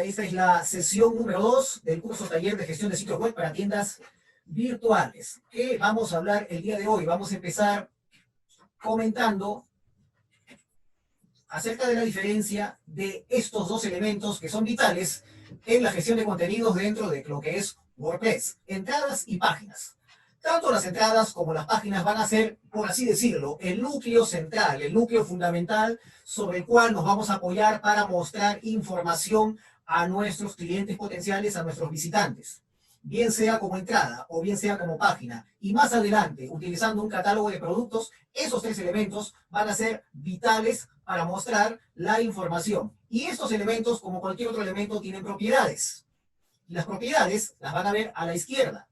Esta es la sesión número 2 del curso taller de gestión de sitios web para tiendas virtuales. ¿Qué vamos a hablar el día de hoy? Vamos a empezar comentando acerca de la diferencia de estos dos elementos que son vitales en la gestión de contenidos dentro de lo que es WordPress, entradas y páginas. Tanto las entradas como las páginas van a ser, por así decirlo, el núcleo central, el núcleo fundamental sobre el cual nos vamos a apoyar para mostrar información a nuestros clientes potenciales, a nuestros visitantes, bien sea como entrada o bien sea como página. Y más adelante, utilizando un catálogo de productos, esos tres elementos van a ser vitales para mostrar la información. Y estos elementos, como cualquier otro elemento, tienen propiedades. Y las propiedades las van a ver a la izquierda.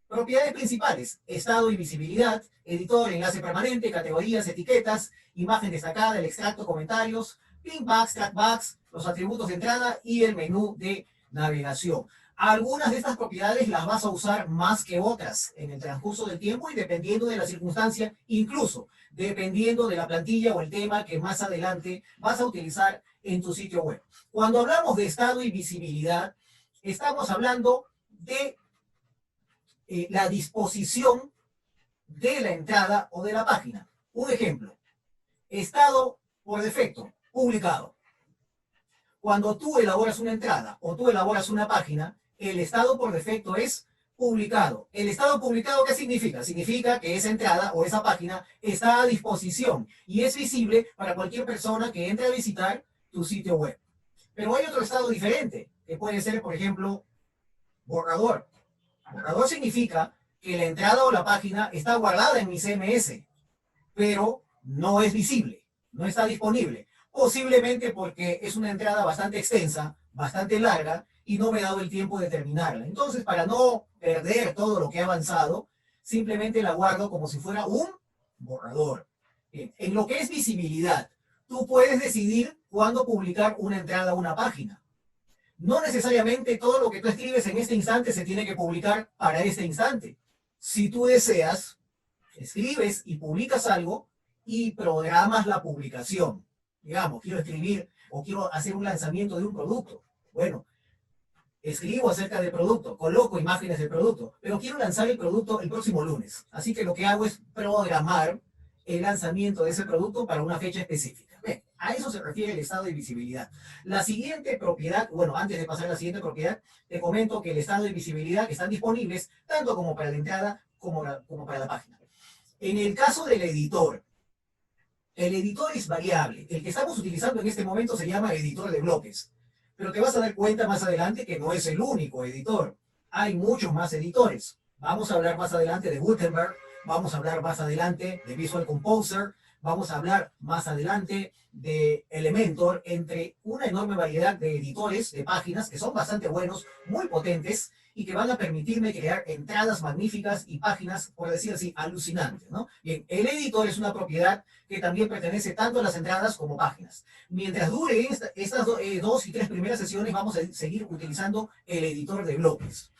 Propiedades principales: estado y visibilidad, editor, enlace permanente, categorías, etiquetas, imagen destacada, el extracto, comentarios, pinbacks, trackbacks, los atributos de entrada y el menú de navegación. Algunas de estas propiedades las vas a usar más que otras en el transcurso del tiempo y dependiendo de la circunstancia, incluso dependiendo de la plantilla o el tema que más adelante vas a utilizar en tu sitio web. Cuando hablamos de estado y visibilidad, estamos hablando de la disposición de la entrada o de la página. Un ejemplo: estado por defecto, publicado. Cuando tú elaboras una entrada o tú elaboras una página, el estado por defecto es publicado. ¿El estado publicado qué significa? Significa que esa entrada o esa página está a disposición y es visible para cualquier persona que entre a visitar tu sitio web. Pero hay otro estado diferente, que puede ser, por ejemplo, borrador. Borrador significa que la entrada o la página está guardada en mi CMS, pero no es visible, no está disponible. Posiblemente porque es una entrada bastante extensa, bastante larga, y no me he dado el tiempo de terminarla. Entonces, para no perder todo lo que he avanzado, simplemente la guardo como si fuera un borrador. Bien. En lo que es visibilidad, tú puedes decidir cuándo publicar una entrada o una página. No necesariamente todo lo que tú escribes en este instante se tiene que publicar para este instante. Si tú deseas, escribes y publicas algo y programas la publicación. Digamos, quiero escribir o quiero hacer un lanzamiento de un producto. Bueno, escribo acerca del producto, coloco imágenes del producto, pero quiero lanzar el producto el próximo lunes. Así que lo que hago es programar el lanzamiento de ese producto para una fecha específica. Bien, a eso se refiere el estado de visibilidad. La siguiente propiedad, bueno, antes de pasar a la siguiente propiedad, te comento que el estado de visibilidad están disponibles tanto como para la entrada como para la página. En el caso del editor, el editor es variable. El que estamos utilizando en este momento se llama editor de bloques. Pero te vas a dar cuenta más adelante que no es el único editor. Hay muchos más editores. Vamos a hablar más adelante de Gutenberg, vamos a hablar más adelante de Visual Composer, vamos a hablar más adelante de Elementor, entre una enorme variedad de editores de páginas que son bastante buenos, muy potentes, y que van a permitirme crear entradas magníficas y páginas, por decir así, alucinantes, ¿no? Bien, el editor es una propiedad que también pertenece tanto a las entradas como páginas. Mientras dure estas dos y tres primeras sesiones, vamos a seguir utilizando el editor de bloques.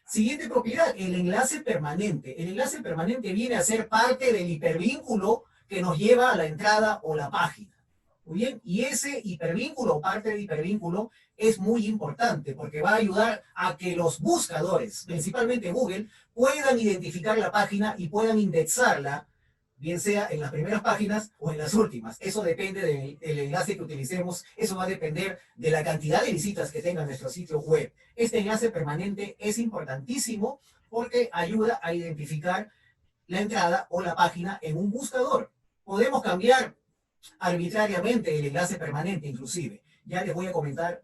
Siguiente propiedad, el enlace permanente. El enlace permanente viene a ser parte del hipervínculo que nos lleva a la entrada o la página. Muy bien, y ese hipervínculo o parte del hipervínculo es muy importante porque va a ayudar a que los buscadores, principalmente Google, puedan identificar la página y puedan indexarla, bien sea en las primeras páginas o en las últimas. Eso depende del enlace que utilicemos, eso va a depender de la cantidad de visitas que tenga nuestro sitio web. Este enlace permanente es importantísimo porque ayuda a identificar la entrada o la página en un buscador. Podemos cambiar arbitrariamente el enlace permanente inclusive. Ya les voy a comentar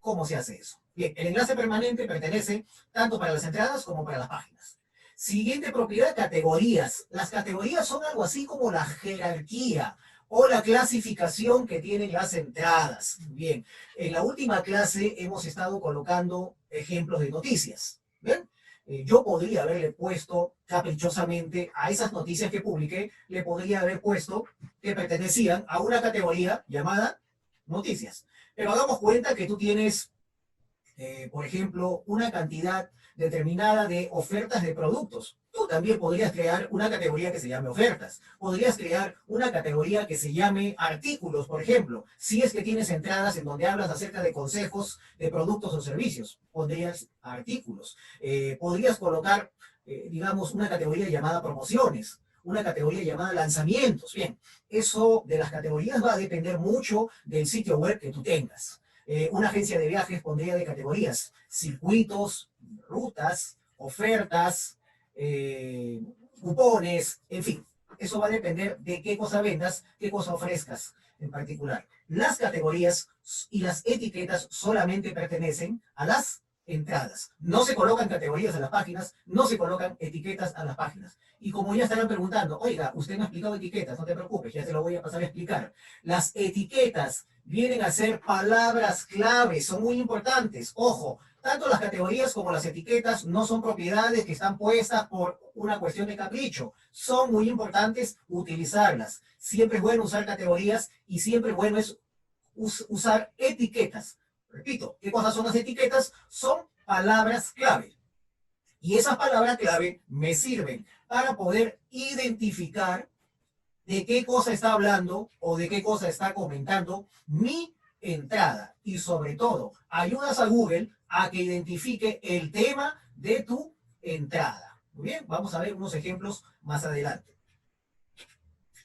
cómo se hace eso. Bien, el enlace permanente pertenece tanto para las entradas como para las páginas. Siguiente propiedad, categorías. Las categorías son algo así como la jerarquía o la clasificación que tienen las entradas. Bien, en la última clase hemos estado colocando ejemplos de noticias. ¿Ven? Yo podría haberle puesto caprichosamente a esas noticias que publiqué, le podría haber puesto que pertenecían a una categoría llamada noticias. Pero hagamos cuenta que tú tienes por ejemplo, una cantidad determinada de ofertas de productos. Tú también podrías crear una categoría que se llame ofertas. Podrías crear una categoría que se llame artículos, por ejemplo. Si es que tienes entradas en donde hablas acerca de consejos de productos o servicios, pondrías artículos. Podrías colocar, digamos, una categoría llamada promociones, una categoría llamada lanzamientos. Bien, eso de las categorías va a depender mucho del sitio web que tú tengas. Una agencia de viajes pondría de categorías: circuitos, rutas, ofertas, cupones, en fin. Eso va a depender de qué cosa vendas, qué cosa ofrezcas en particular. Las categorías y las etiquetas solamente pertenecen a las entradas. No se colocan categorías a las páginas, no se colocan etiquetas a las páginas. Y como ya estarán preguntando, oiga, usted no ha explicado etiquetas, no te preocupes, ya te lo voy a pasar a explicar. Las etiquetas vienen a ser palabras clave, son muy importantes. Ojo, tanto las categorías como las etiquetas no son propiedades que están puestas por una cuestión de capricho. Son muy importantes utilizarlas. Siempre es bueno usar categorías y siempre es bueno es usar etiquetas. Repito, ¿qué cosas son las etiquetas? Son palabras clave. Y esas palabras clave me sirven para poder identificar de qué cosa está hablando o de qué cosa está comentando mi entrada. Y sobre todo, ayudas a Google a que identifique el tema de tu entrada. Muy bien, vamos a ver unos ejemplos más adelante.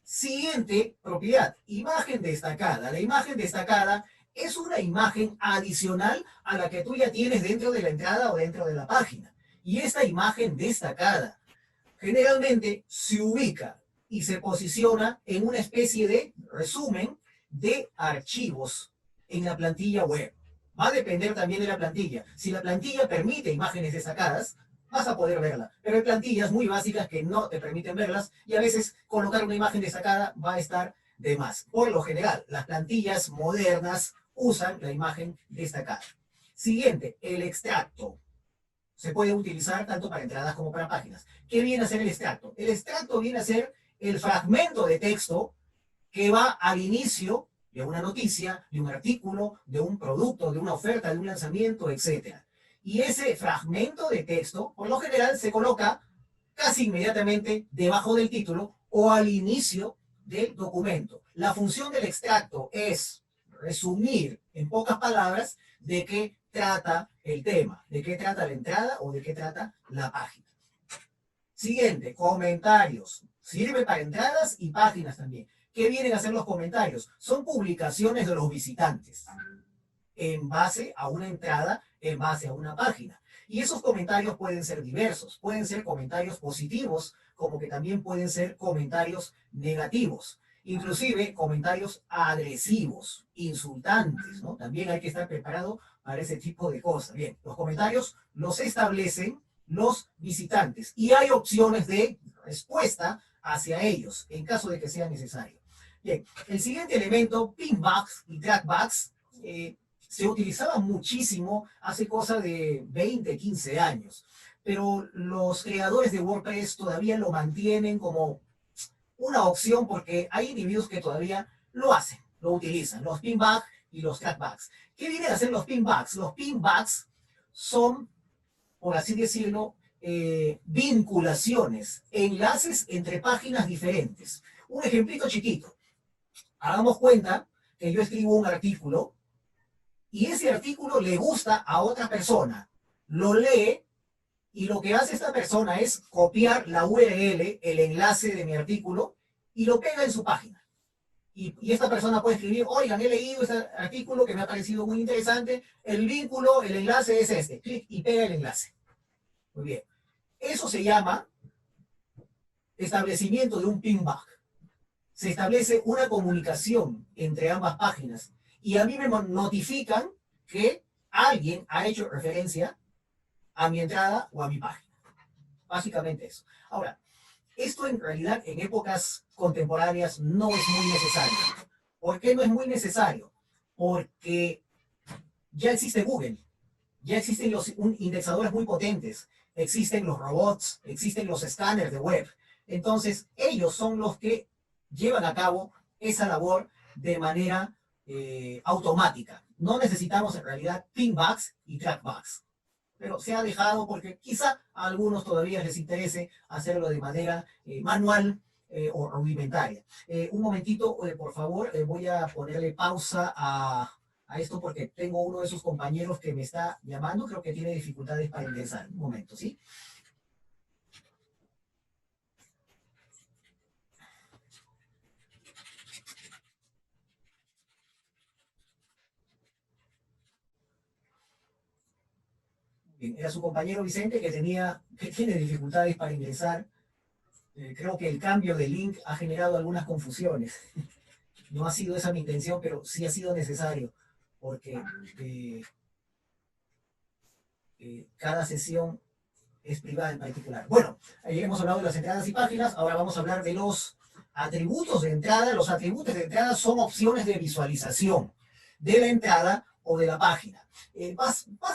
Siguiente propiedad, imagen destacada. La imagen destacada es una imagen adicional a la que tú ya tienes dentro de la entrada o dentro de la página. Y esta imagen destacada generalmente se ubica y se posiciona en una especie de resumen de archivos en la plantilla web. Va a depender también de la plantilla. Si la plantilla permite imágenes destacadas, vas a poder verla. Pero hay plantillas muy básicas que no te permiten verlas y a veces colocar una imagen destacada va a estar de más. Por lo general, las plantillas modernas usan la imagen destacada. Siguiente, el extracto. Se puede utilizar tanto para entradas como para páginas. ¿Qué viene a ser el extracto? El extracto viene a ser el fragmento de texto que va al inicio de una noticia, de un artículo, de un producto, de una oferta, de un lanzamiento, etc. Y ese fragmento de texto, por lo general, se coloca casi inmediatamente debajo del título o al inicio del documento. La función del extracto es resumir en pocas palabras de qué trata el tema, de qué trata la entrada o de qué trata la página. Siguiente, comentarios. Sirve para entradas y páginas también. ¿Qué vienen a ser los comentarios? Son publicaciones de los visitantes en base a una entrada, en base a una página. Y esos comentarios pueden ser diversos. Pueden ser comentarios positivos, como que también pueden ser comentarios negativos. Inclusive comentarios agresivos, insultantes, ¿no? También hay que estar preparado para ese tipo de cosas. Bien, los comentarios los establecen los visitantes y hay opciones de respuesta hacia ellos en caso de que sea necesario. Bien, el siguiente elemento, pinbacks y trackbacks, se utilizaba muchísimo hace cosa de 20, 15 años, pero los creadores de WordPress todavía lo mantienen como una opción porque hay individuos que todavía lo hacen, lo utilizan, los pinbacks y los trackbacks. ¿Qué vienen a ser los pinbacks? Los pinbacks son, por así decirlo, vinculaciones, enlaces entre páginas diferentes. Un ejemplito chiquito. Hagamos cuenta que yo escribo un artículo y ese artículo le gusta a otra persona. Lo lee y lo que hace esta persona es copiar la URL, el enlace de mi artículo, y lo pega en su página. Y esta persona puede escribir, oigan, he leído este artículo que me ha parecido muy interesante, el vínculo, el enlace es este, clic y pega el enlace. Muy bien. Eso se llama establecimiento de un pinback. Se establece una comunicación entre ambas páginas y a mí me notifican que alguien ha hecho referencia a mi entrada o a mi página. Básicamente eso. Ahora, esto en realidad en épocas contemporáneas no es muy necesario. ¿Por qué no es muy necesario? Porque ya existe Google, ya existen los indexadores muy potentes, existen los robots, existen los escáneres de web. Entonces, ellos son los que llevan a cabo esa labor de manera automática. no necesitamos en realidad pinbacks y trackbacks. Pero se ha dejado porque quizá a algunos todavía les interese hacerlo de manera manual o rudimentaria. Un momentito, por favor, voy a ponerle pausa a esto porque tengo uno de sus compañeros que me está llamando, creo que tiene dificultades para ingresar. Un momento, ¿sí? Bien, era su compañero Vicente que tiene dificultades para ingresar. Creo que el cambio de link ha generado algunas confusiones. No ha sido esa mi intención, pero sí ha sido necesario, porque eh, cada sesión es privada en particular. Bueno, hemos hablado de las entradas y páginas, ahora vamos a hablar de los atributos de entrada. Los atributos de entrada son opciones de visualización de la entrada o de la página.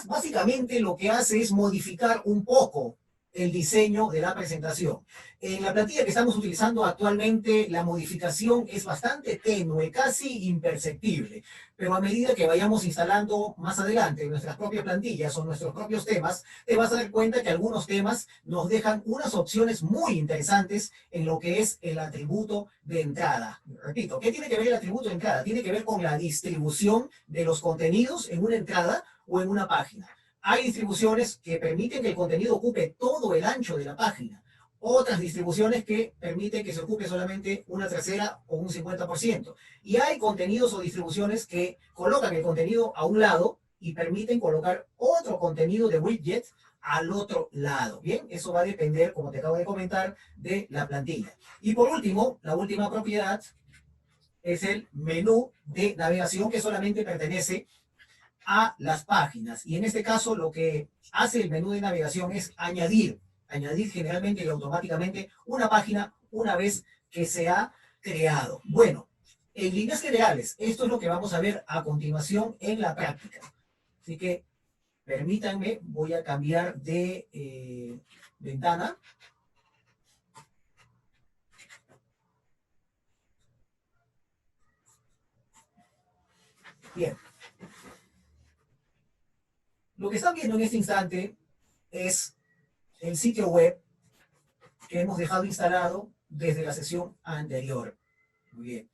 Básicamente lo que hace es modificar un poco el diseño de la presentación. En la plantilla que estamos utilizando actualmente, la modificación es bastante tenue, casi imperceptible, pero a medida que vayamos instalando más adelante nuestras propias plantillas o nuestros propios temas, te vas a dar cuenta que algunos temas nos dejan unas opciones muy interesantes en lo que es el atributo de entrada. Repito, ¿qué tiene que ver el atributo de entrada? Tiene que ver con la distribución de los contenidos en una entrada o en una página. Hay distribuciones que permiten que el contenido ocupe todo el ancho de la página. Otras distribuciones que permiten que se ocupe solamente una tercera o un 50%. Y hay contenidos o distribuciones que colocan el contenido a un lado y permiten colocar otro contenido de widget al otro lado. Bien, eso va a depender, como te acabo de comentar, de la plantilla. Y por último, la última propiedad es el menú de navegación que solamente pertenece a las páginas. Y en este caso lo que hace el menú de navegación es añadir generalmente y automáticamente una página una vez que se ha creado. Bueno, en líneas generales, esto es lo que vamos a ver a continuación en la práctica. Así que permítanme, voy a cambiar de ventana. Bien. Lo que están viendo en este instante es el sitio web que hemos dejado instalado desde la sesión anterior. Muy bien.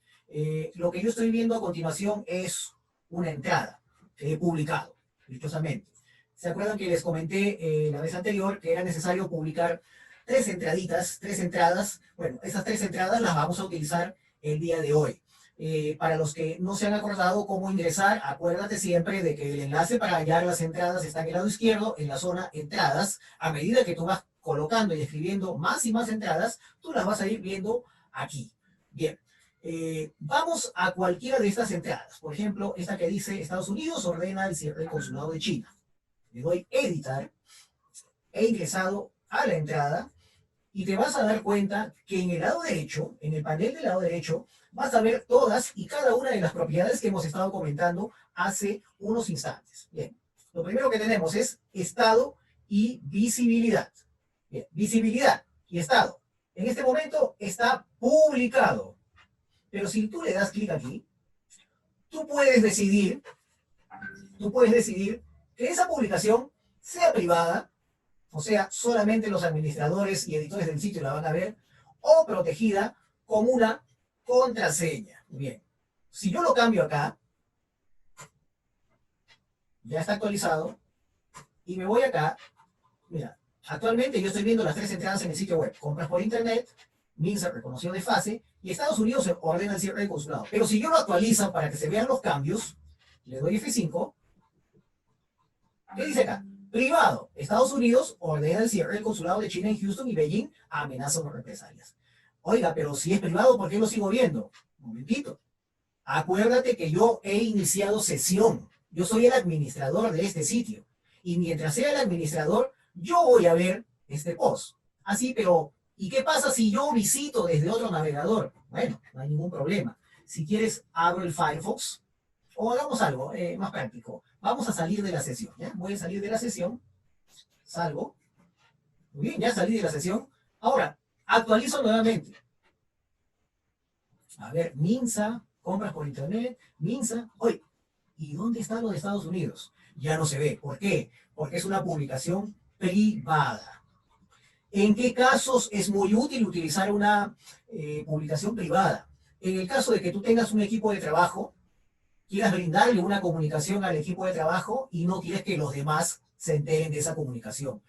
Lo que yo estoy viendo a continuación es una entrada que he publicado, dichosamente. ¿Se acuerdan que les comenté la vez anterior que era necesario publicar tres entraditas, tres entradas? Bueno, esas tres entradas las vamos a utilizar el día de hoy. Para los que no se han acordado cómo ingresar, acuérdate siempre de que el enlace para hallar las entradas está en el lado izquierdo, en la zona entradas. A medida que tú vas colocando y escribiendo más y más entradas, tú las vas a ir viendo aquí. Bien, vamos a cualquiera de estas entradas. Por ejemplo, esta que dice Estados Unidos ordena el cierre del consulado de China. Le doy editar, he ingresado a la entrada y te vas a dar cuenta que en el lado derecho, en el panel del lado derecho, vas a ver todas y cada una de las propiedades que hemos estado comentando hace unos instantes. Bien, lo primero que tenemos es estado y visibilidad. Bien, visibilidad y estado. En este momento está publicado. Pero si tú le das clic aquí, tú puedes decidir, tú puedes decidir que esa publicación sea privada, o sea, solamente los administradores y editores del sitio la van a ver, o protegida con una contraseña. Bien, si yo lo cambio acá, ya está actualizado, y me voy acá, mira, actualmente yo estoy viendo las tres entradas en el sitio web, compras por internet, MINSA reconoció de fase, y Estados Unidos ordena el cierre del consulado. Pero si yo lo actualizo para que se vean los cambios, le doy F5, ¿qué dice acá? Privado. Estados Unidos ordena el cierre del consulado de China en Houston y Beijing amenaza con represalias. Oiga, pero si es privado, ¿por qué lo sigo viendo? Un momentito. Acuérdate que yo he iniciado sesión. Yo soy el administrador de este sitio. Y mientras sea el administrador, yo voy a ver este post. Así, pero ¿y qué pasa si yo visito desde otro navegador? Bueno, no hay ningún problema. Si quieres, abro el Firefox o hagamos algo más práctico. Vamos a salir de la sesión. ¿Ya? Voy a salir de la sesión. Salgo. Muy bien, ya salí de la sesión. Ahora, actualizo nuevamente. A ver, MINSA, compras por internet, MINSA. Oye, ¿Y dónde está lo de Estados Unidos? Ya no se ve. ¿Por qué? Porque es una publicación privada. ¿En qué casos es muy útil utilizar una publicación privada? En el caso de que tú tengas un equipo de trabajo, quieras brindarle una comunicación al equipo de trabajo y no quieres que los demás se enteren de esa comunicación.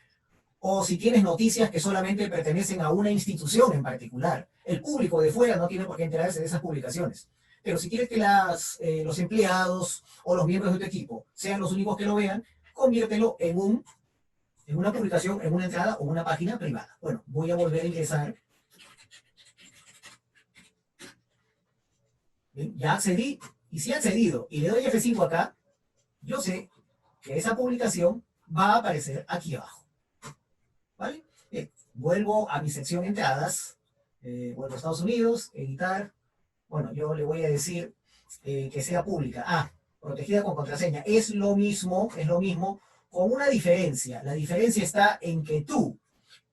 O si tienes noticias que solamente pertenecen a una institución en particular. El público de fuera no tiene por qué enterarse de esas publicaciones. Pero si quieres que los empleados o los miembros de tu equipo sean los únicos que lo vean, conviértelo en una publicación, en una entrada o una página privada. Bueno, voy a volver a ingresar. Bien, ya accedí, y si he accedido y le doy F5 acá, yo sé que esa publicación va a aparecer aquí abajo. ¿Vale? Bien, vuelvo a mi sección entradas, vuelvo a Estados Unidos, editar. Bueno, yo le voy a decir que sea pública. Protegida con contraseña. Es lo mismo, con una diferencia. La diferencia está en que tú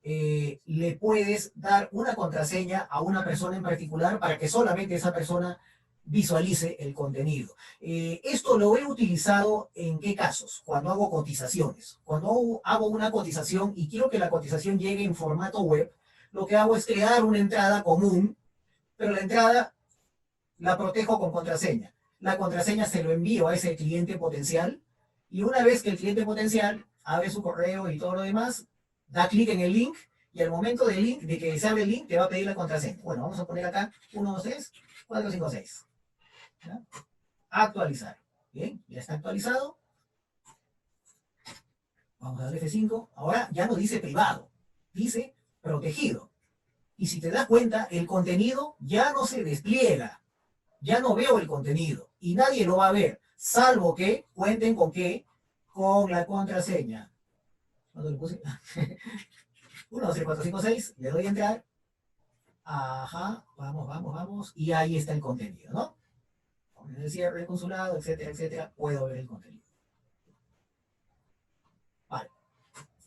le puedes dar una contraseña a una persona en particular para que solamente esa persona visualice el contenido. Esto lo he utilizado en qué casos? Cuando hago cotizaciones. Cuando hago una cotización y quiero que la cotización llegue en formato web, lo que hago es crear una entrada común, pero la entrada la protejo con contraseña. La contraseña se lo envío a ese cliente potencial y una vez que el cliente potencial abre su correo y todo lo demás, da clic en el link y al momento del link, de que se abre el link, te va a pedir la contraseña. Bueno, vamos a poner acá 1, 2, 3, 4, 5, 6. ¿Ya? Actualizar. Bien, ya está actualizado. Vamos a darle F5. Ahora ya no dice privado, dice protegido. Y si te das cuenta, el contenido ya no se despliega. Ya no veo el contenido y nadie lo va a ver, salvo que cuenten con qué, con la contraseña. ¿Cuándo le puse? 1, 2, 3, 4, 5, 6, le doy a entrar. Ajá, vamos. Y ahí está el contenido, ¿no? Con el cierre del consulado, etcétera, etcétera, puedo ver el contenido. Vale.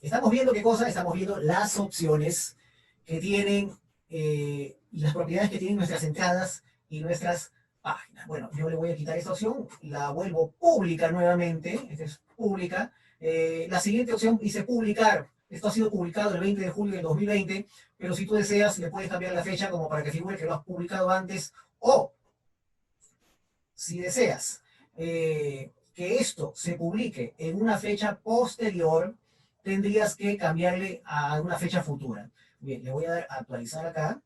Estamos viendo qué cosa, estamos viendo las opciones que tienen y las propiedades que tienen nuestras entradas y nuestras páginas. Bueno, yo le voy a quitar esta opción, la vuelvo pública nuevamente, esta es pública. La siguiente opción dice publicar. Esto ha sido publicado el 20 de julio del 2020, pero si tú deseas, le puedes cambiar la fecha como para que figure que lo has publicado antes, o si deseas que esto se publique en una fecha posterior, tendrías que cambiarle a una fecha futura. Bien, le voy a dar a actualizar acá.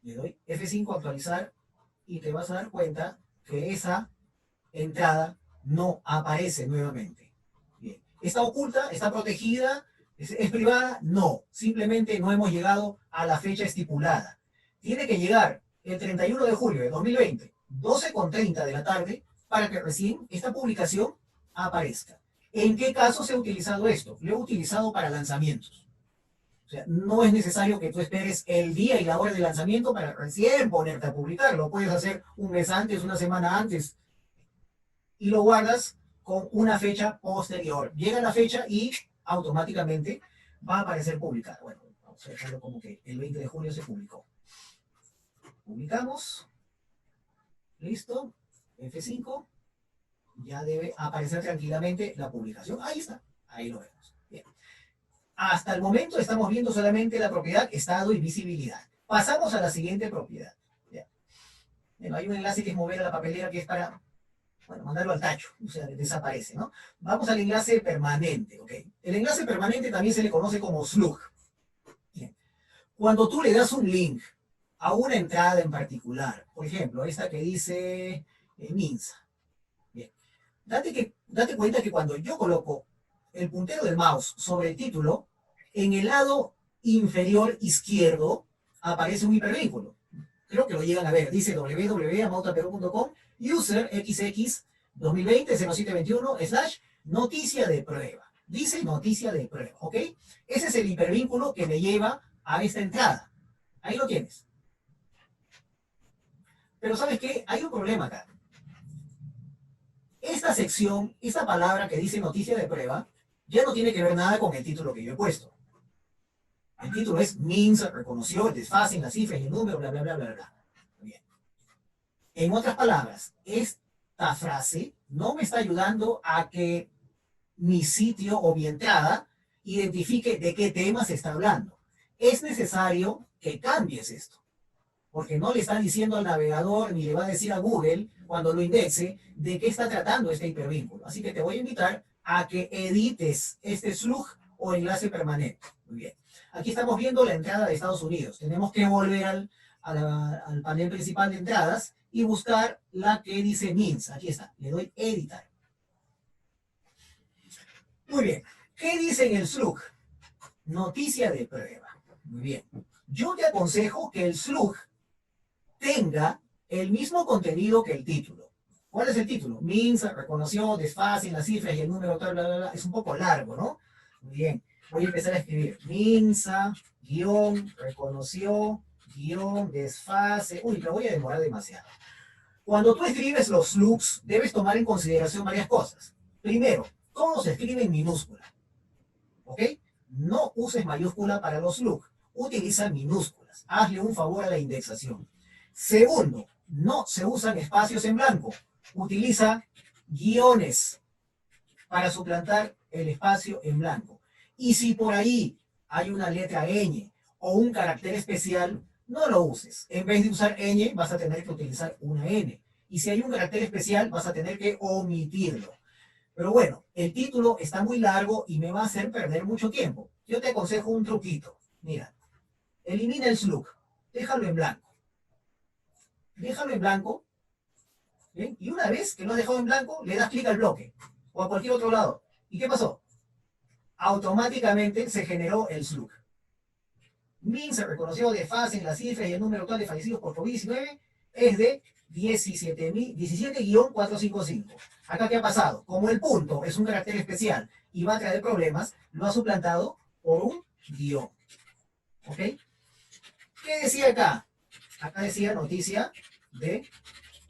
Le doy F5 actualizar y te vas a dar cuenta que esa entrada no aparece nuevamente. Bien. ¿Está oculta? ¿Está protegida? ¿Es privada? No. Simplemente no hemos llegado a la fecha estipulada. Tiene que llegar el 31 de julio de 2020, 12:30 de la tarde, para que recién esta publicación aparezca. ¿En qué caso se ha utilizado esto? Lo he utilizado para lanzamientos. O sea, no es necesario que tú esperes el día y la hora de lanzamiento para recién ponerte a publicar. Lo puedes hacer un mes antes, una semana antes, y lo guardas con una fecha posterior. Llega la fecha y automáticamente va a aparecer publicada. Bueno, vamos a dejarlo como que el 20 de julio se publicó. Publicamos. Listo. F5. Ya debe aparecer tranquilamente la publicación. Ahí está. Ahí lo vemos. Bien. Hasta el momento estamos viendo solamente la propiedad, estado y visibilidad. Pasamos a la siguiente propiedad. Bien. Bueno, hay un enlace que es mover a la papelera, que es para, bueno, mandarlo al tacho, o sea, desaparece, ¿no? Vamos al enlace permanente, ¿ok? El enlace permanente también se le conoce como slug. Bien. Cuando tú le das un link a una entrada en particular, por ejemplo, esta que dice Minsa. Bien. Date cuenta que cuando yo coloco el puntero del mouse sobre el título, en el lado inferior izquierdo aparece un hipervínculo. Creo que lo llegan a ver. Dice www.amautaperú.com user xx 2020-0721/noticia de prueba. Dice noticia de prueba, ¿ok? Ese es el hipervínculo que me lleva a esta entrada. Ahí lo tienes. Pero ¿sabes qué? Hay un problema acá. Esta sección, esta palabra que dice noticia de prueba, ya no tiene que ver nada con el título que yo he puesto. El título es Minsa reconoció el desfase en las cifras y el número, bla, bla, bla, bla, bla. Bien. En otras palabras, esta frase no me está ayudando a que mi sitio o mi entrada identifique de qué tema se está hablando. Es necesario que cambies esto, porque no le está diciendo al navegador ni le va a decir a Google cuando lo indexe de qué está tratando este hipervínculo. Así que te voy a invitar a que edites este slug o enlace permanente. Muy bien. Aquí estamos viendo la entrada de Estados Unidos. Tenemos que volver al panel principal de entradas y buscar la que dice means. Aquí está. Le doy editar. Muy bien. ¿Qué dice en el slug? Noticia de prueba. Muy bien. Yo te aconsejo que el slug tenga el mismo contenido que el título. ¿Cuál es el título? Means reconoció desfase en las cifras y el número tal, bla, bla, bla. Es un poco largo, ¿no? Muy bien. Voy a empezar a escribir. Minsa, guión, reconoció, guión, desfase. Uy, me voy a demorar demasiado. Cuando tú escribes los slugs, debes tomar en consideración varias cosas. Primero, todo se escribe en minúscula. ¿Ok? No uses mayúscula para los slugs. Utiliza minúsculas. Hazle un favor a la indexación. Segundo, no se usan espacios en blanco. Utiliza guiones para suplantar el espacio en blanco. Y si por ahí hay una letra ñ o un carácter especial, no lo uses. En vez de usar ñ, vas a tener que utilizar una n. Y si hay un carácter especial, vas a tener que omitirlo. Pero bueno, el título está muy largo y me va a hacer perder mucho tiempo. Yo te aconsejo un truquito. Mira, elimina el slug. Déjalo en blanco. Déjalo en blanco. ¿Bien? Y una vez que lo has dejado en blanco, le das clic al bloque o a cualquier otro lado. ¿Y qué pasó? Automáticamente se generó el slug. MIN se reconoció de fase en las cifras y el número total de fallecidos por COVID-19 es de 17-455. Acá, ¿qué ha pasado? Como el punto es un carácter especial y va a traer problemas, lo ha suplantado por un guión. ¿Ok? ¿Qué decía acá? Acá decía noticia de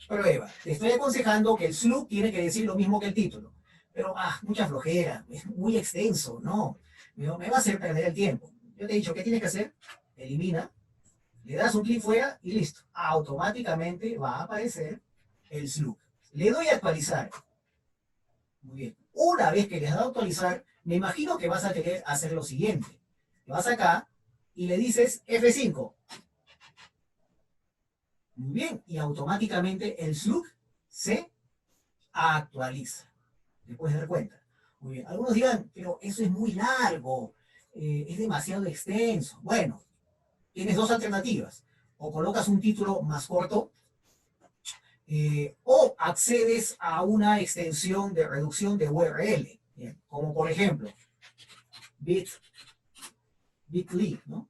prueba. Te estoy aconsejando que el slug tiene que decir lo mismo que el título. Pero, mucha flojera, es muy extenso, no. Me va a hacer perder el tiempo. Yo te he dicho, ¿qué tienes que hacer? Elimina, le das un clic fuera y listo. Automáticamente va a aparecer el slug. Le doy a actualizar. Muy bien. Una vez que le has dado a actualizar, me imagino que vas a querer hacer lo siguiente. Vas acá y le dices F5. Muy bien. Y automáticamente el slug se actualiza. Te puedes dar cuenta. Muy bien. Algunos dirán, pero eso es muy largo. Es demasiado extenso. Bueno, tienes dos alternativas. O colocas un título más corto, o accedes a una extensión de reducción de URL, bien, como por ejemplo bit.ly, ¿no?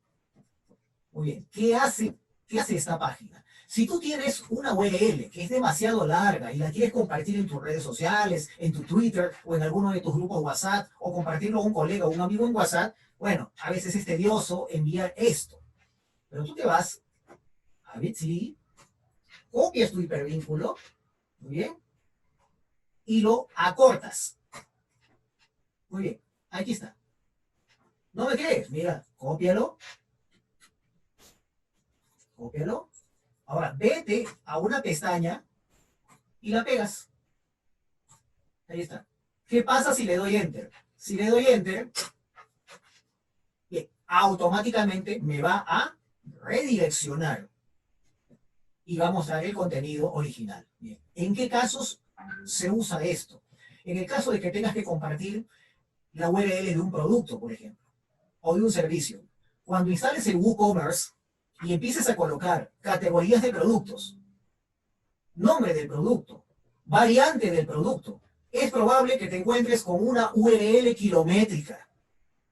Muy bien, ¿qué hace esta página? Si tú tienes una URL que es demasiado larga y la quieres compartir en tus redes sociales, en tu Twitter o en alguno de tus grupos WhatsApp, o compartirlo a un colega o un amigo en WhatsApp, bueno, a veces es tedioso enviar esto. Pero tú te vas a Bit.ly, copias tu hipervínculo, muy bien, y lo acortas. Muy bien, aquí está. ¿No me crees? Mira, cópialo. Cópialo. Ahora, vete a una pestaña y la pegas. Ahí está. ¿Qué pasa si le doy Enter? Si le doy Enter, bien, automáticamente me va a redireccionar y va a mostrar el contenido original. Bien. ¿En qué casos se usa esto? En el caso de que tengas que compartir la URL de un producto, por ejemplo, o de un servicio. Cuando instales el WooCommerce y empieces a colocar categorías de productos, nombre del producto, variante del producto, es probable que te encuentres con una URL kilométrica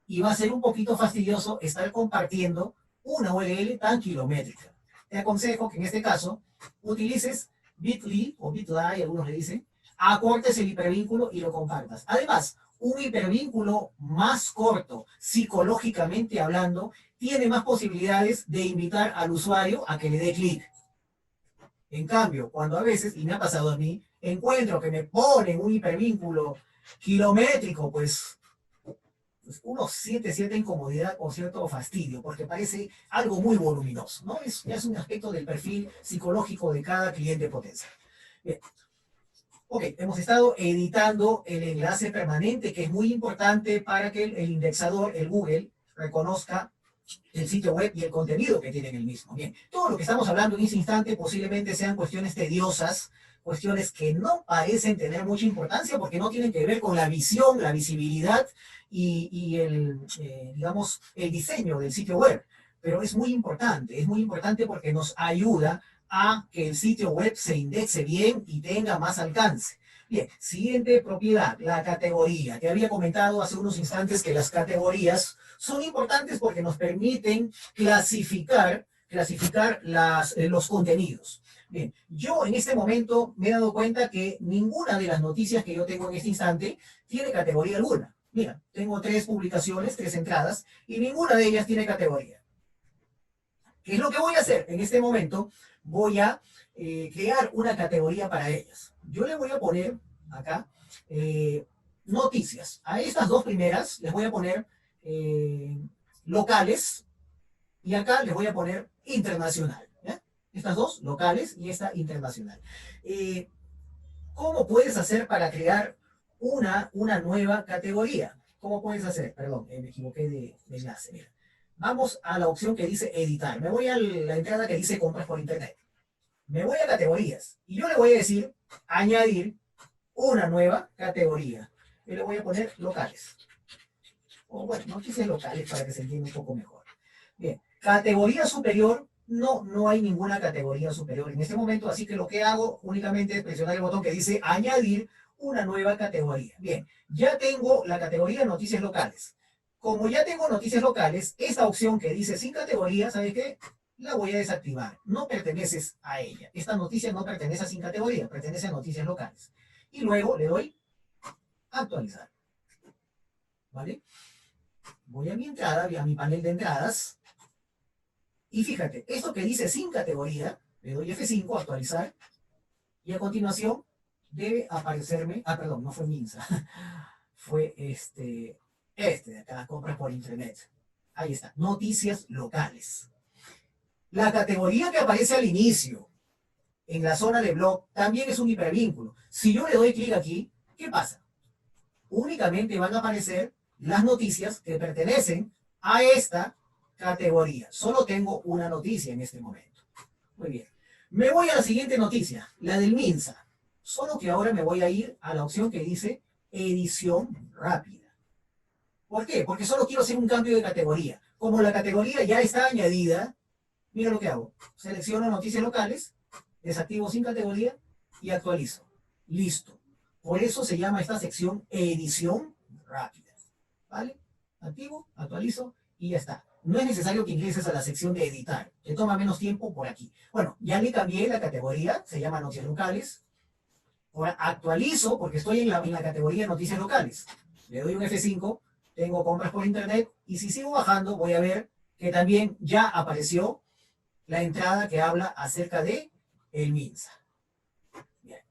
y va a ser un poquito fastidioso estar compartiendo una URL tan kilométrica. Te aconsejo que en este caso utilices Bit.ly o Bit.ly, algunos le dicen, acortes el hipervínculo y lo compartas. Además, un hipervínculo más corto, psicológicamente hablando, tiene más posibilidades de invitar al usuario a que le dé clic. En cambio, cuando a veces, y me ha pasado a mí, encuentro que me ponen un hipervínculo kilométrico, pues uno siente cierta incomodidad o cierto fastidio, porque parece algo muy voluminoso, ¿no? Ya es un aspecto del perfil psicológico de cada cliente potencial. Bien. Ok, hemos estado editando el enlace permanente, que es muy importante para que el indexador, el Google, reconozca el sitio web y el contenido que tiene en el mismo. Bien, todo lo que estamos hablando en este instante posiblemente sean cuestiones tediosas, cuestiones que no parecen tener mucha importancia porque no tienen que ver con la visión, la visibilidad y el, digamos, el diseño del sitio web. Pero es muy importante porque nos ayuda a que el sitio web se indexe bien y tenga más alcance. Bien, siguiente propiedad, la categoría. Te había comentado hace unos instantes que las categorías son importantes porque nos permiten clasificar los contenidos. Bien, yo en este momento me he dado cuenta que ninguna de las noticias que yo tengo en este instante tiene categoría alguna. Mira, tengo 3 publicaciones, 3 entradas, y ninguna de ellas tiene categoría. ¿Qué es lo que voy a hacer? En este momento voy a crear una categoría para ellas. Yo le voy a poner acá noticias. A estas 2 primeras les voy a poner locales y acá les voy a poner internacional. ¿Ya? Estas 2 locales y esta internacional. Eh, ¿Cómo puedes hacer para crear una nueva categoría? ¿Cómo puedes hacer? Perdón, me equivoqué de enlace. Mira. Vamos a la opción que dice editar. Me voy a la entrada que dice compras por internet. Me voy a categorías y yo le voy a decir añadir una nueva categoría. Yo le voy a poner locales. O bueno, noticias locales para que se entienda un poco mejor. Bien, categoría superior, no hay ninguna categoría superior en este momento, así que lo que hago únicamente es presionar el botón que dice añadir una nueva categoría. Bien, ya tengo la categoría noticias locales. Como ya tengo noticias locales, esta opción que dice sin categoría, ¿sabes qué? La voy a desactivar. No perteneces a ella. Esta noticia no pertenece a sin categoría, pertenece a noticias locales. Y luego le doy actualizar. ¿Vale? Voy a mi entrada, a mi panel de entradas. Y fíjate, esto que dice sin categoría, le doy F5, actualizar. Y a continuación debe aparecerme, perdón, no fue Minsa, fue este de acá, compras por internet. Ahí está, noticias locales. La categoría que aparece al inicio, en la zona de blog, también es un hipervínculo. Si yo le doy clic aquí, ¿qué pasa? Únicamente van a aparecer las noticias que pertenecen a esta categoría. Solo tengo una noticia en este momento. Muy bien. Me voy a la siguiente noticia, la del Minsa. Solo que ahora me voy a ir a la opción que dice edición rápida. ¿Por qué? Porque solo quiero hacer un cambio de categoría. Como la categoría ya está añadida, mira lo que hago. Selecciono noticias locales, desactivo sin categoría y actualizo. Listo. Por eso se llama esta sección edición rápida. ¿Vale? Activo, actualizo y ya está. No es necesario que ingreses a la sección de editar. Te toma menos tiempo por aquí. Bueno, ya le cambié la categoría. Se llama noticias locales. Ahora actualizo porque estoy en la categoría noticias locales. Le doy un F5. Tengo compras por internet. Y si sigo bajando, voy a ver que también ya apareció la entrada que habla acerca de el MINSA. Bien.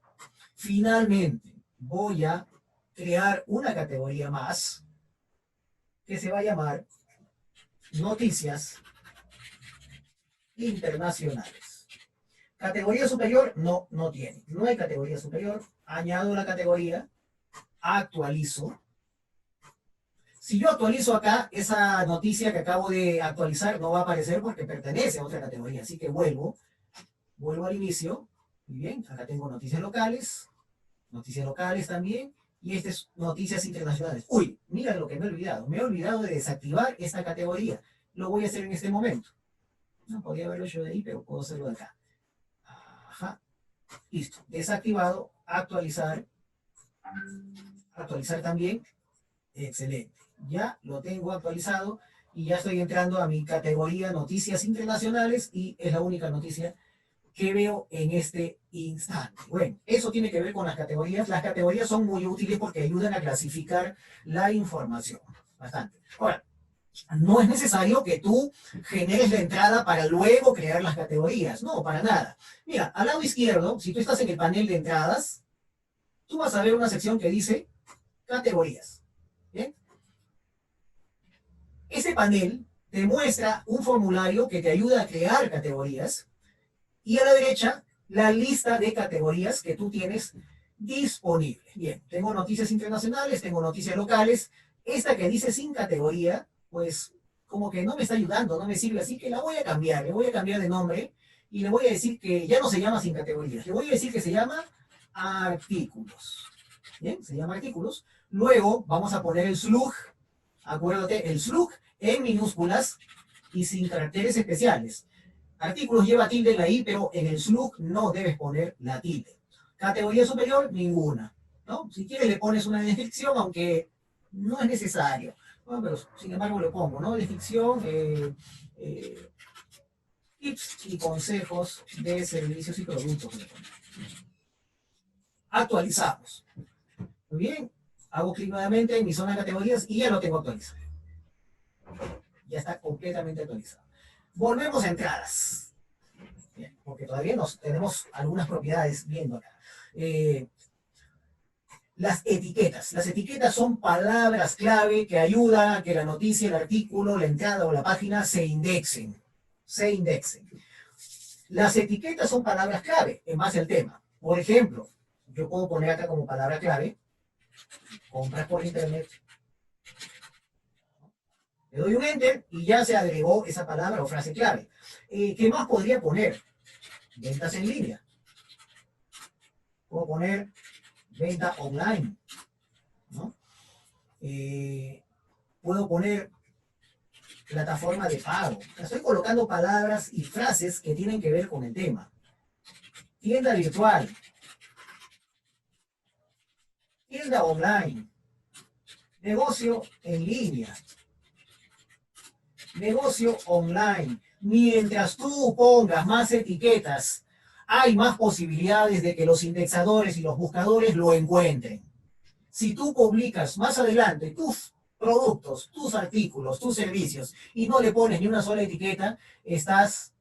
Finalmente, voy a crear una categoría más que se va a llamar noticias internacionales. ¿Categoría superior? No, no tiene. No hay categoría superior. Añado la categoría, actualizo. Si yo actualizo acá, esa noticia que acabo de actualizar no va a aparecer porque pertenece a otra categoría. Así que vuelvo al inicio. Muy bien, acá tengo noticias locales también. Y este es noticias internacionales. Uy, mira lo que me he olvidado. Me he olvidado de desactivar esta categoría. Lo voy a hacer en este momento. No podía haberlo hecho de ahí, pero puedo hacerlo de acá. Ajá. Listo. Desactivado. Actualizar. Actualizar también. Excelente. Ya lo tengo actualizado y ya estoy entrando a mi categoría noticias internacionales y es la única noticia que veo en este instante. Bueno, eso tiene que ver con las categorías. Las categorías son muy útiles porque ayudan a clasificar la información. Bastante. Ahora, no es necesario que tú generes la entrada para luego crear las categorías. No, para nada. Mira, al lado izquierdo, si tú estás en el panel de entradas, tú vas a ver una sección que dice categorías. ¿Bien? Ese panel te muestra un formulario que te ayuda a crear categorías y a la derecha la lista de categorías que tú tienes disponible. Bien, tengo noticias internacionales, tengo noticias locales. Esta que dice sin categoría, pues como que no me está ayudando, no me sirve, así que la voy a cambiar, le voy a cambiar de nombre y le voy a decir que ya no se llama sin categorías, le voy a decir que se llama artículos. Bien, se llama artículos. Luego vamos a poner el slug, acuérdate, el slug en minúsculas y sin caracteres especiales. Artículos lleva tilde en la I, pero en el slug no debes poner la tilde. Categoría superior, ninguna. ¿No? Si quieres le pones una descripción, aunque no es necesario. Bueno, pero sin embargo le pongo, ¿no? Descripción, tips y consejos de servicios y productos. Actualizamos. Muy bien. Hago clic nuevamente en mi zona de categorías y ya lo tengo actualizado. Ya está completamente actualizado. Volvemos a entradas. Bien, porque todavía tenemos algunas propiedades viendo acá. Las etiquetas. Las etiquetas son palabras clave que ayudan a que la noticia, el artículo, la entrada o la página se indexen. Se indexen. Las etiquetas son palabras clave en base al tema. Por ejemplo, yo puedo poner acá como palabra clave, compras por internet. Le doy un enter y ya se agregó esa palabra o frase clave. ¿Qué más podría poner? Ventas en línea. Puedo poner venta online, ¿no? Puedo poner plataforma de pago. Estoy colocando palabras y frases que tienen que ver con el tema. Tienda virtual. Tienda online. Negocio en línea. Negocio online. Mientras tú pongas más etiquetas, hay más posibilidades de que los indexadores y los buscadores lo encuentren. Si tú publicas más adelante tus productos, tus artículos, tus servicios y no le pones ni una sola etiqueta, estás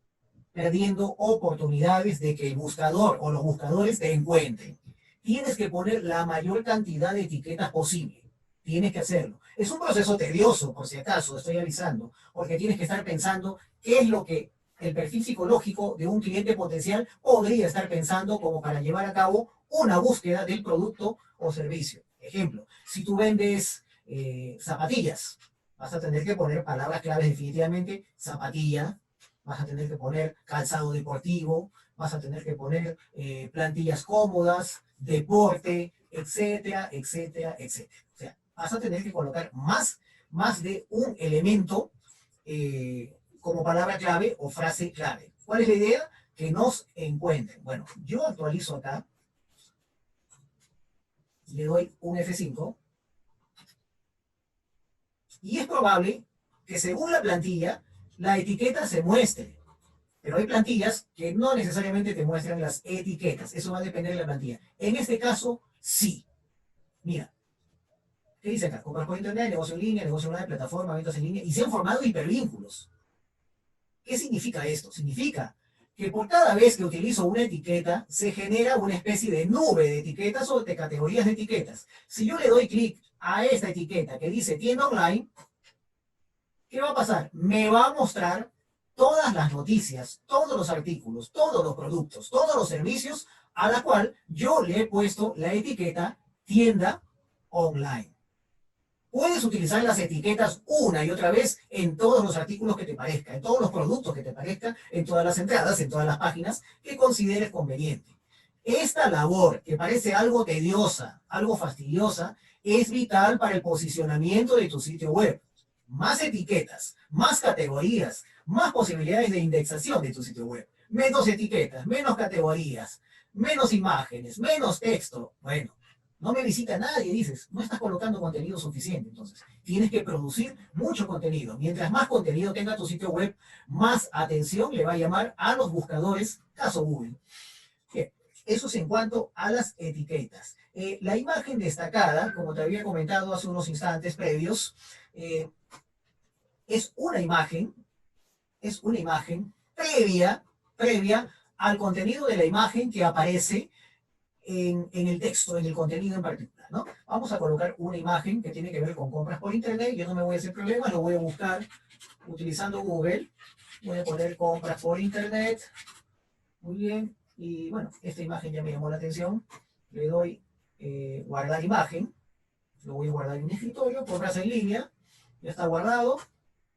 perdiendo oportunidades de que el buscador o los buscadores te encuentren. Tienes que poner la mayor cantidad de etiquetas posible. Tienes que hacerlo. Es un proceso tedioso, por si acaso, estoy avisando, porque tienes que estar pensando qué es lo que el perfil psicológico de un cliente potencial podría estar pensando como para llevar a cabo una búsqueda del producto o servicio. Ejemplo, si tú vendes zapatillas, vas a tener que poner palabras claves definitivamente, zapatilla, vas a tener que poner calzado deportivo, vas a tener que poner plantillas cómodas, deporte, etcétera, etcétera, etcétera. O sea, vas a tener que colocar más de un elemento como palabra clave o frase clave. ¿Cuál es la idea? Que nos encuentren. Bueno, yo actualizo acá, le doy un F5, y es probable que según la plantilla, la etiqueta se muestre. Pero hay plantillas que no necesariamente te muestran las etiquetas. Eso va a depender de la plantilla. En este caso, sí. Mira, ¿qué dice acá? Compras por internet, negocio en línea, negocio online, plataforma, ventas en línea, y se han formado hipervínculos. ¿Qué significa esto? Significa que por cada vez que utilizo una etiqueta, se genera una especie de nube de etiquetas o de categorías de etiquetas. Si yo le doy clic a esta etiqueta que dice tienda online, ¿qué va a pasar? Me va a mostrar todas las noticias, todos los artículos, todos los productos, todos los servicios a la cual yo le he puesto la etiqueta tienda online. Puedes utilizar las etiquetas una y otra vez en todos los artículos que te parezca, en todos los productos que te parezcan, en todas las entradas, en todas las páginas que consideres conveniente. Esta labor, que parece algo tediosa, algo fastidiosa, es vital para el posicionamiento de tu sitio web. Más etiquetas, más categorías, más posibilidades de indexación de tu sitio web. Menos etiquetas, menos categorías, menos imágenes, menos texto. Bueno, no me visita nadie, dices, no estás colocando contenido suficiente. Entonces, tienes que producir mucho contenido. Mientras más contenido tenga tu sitio web, más atención le va a llamar a los buscadores, caso Google. Bien, eso es en cuanto a las etiquetas. La imagen destacada, como te había comentado hace unos instantes previos, es una imagen previa al contenido de la imagen que aparece en el texto, en el contenido en particular, ¿no? Vamos a colocar una imagen que tiene que ver con compras por internet. Yo no me voy a hacer problemas, lo voy a buscar utilizando Google. Voy a poner compras por internet. Muy bien. Y bueno, esta imagen ya me llamó la atención. Le doy guardar imagen. Lo voy a guardar en mi escritorio, compras en línea, ya está guardado.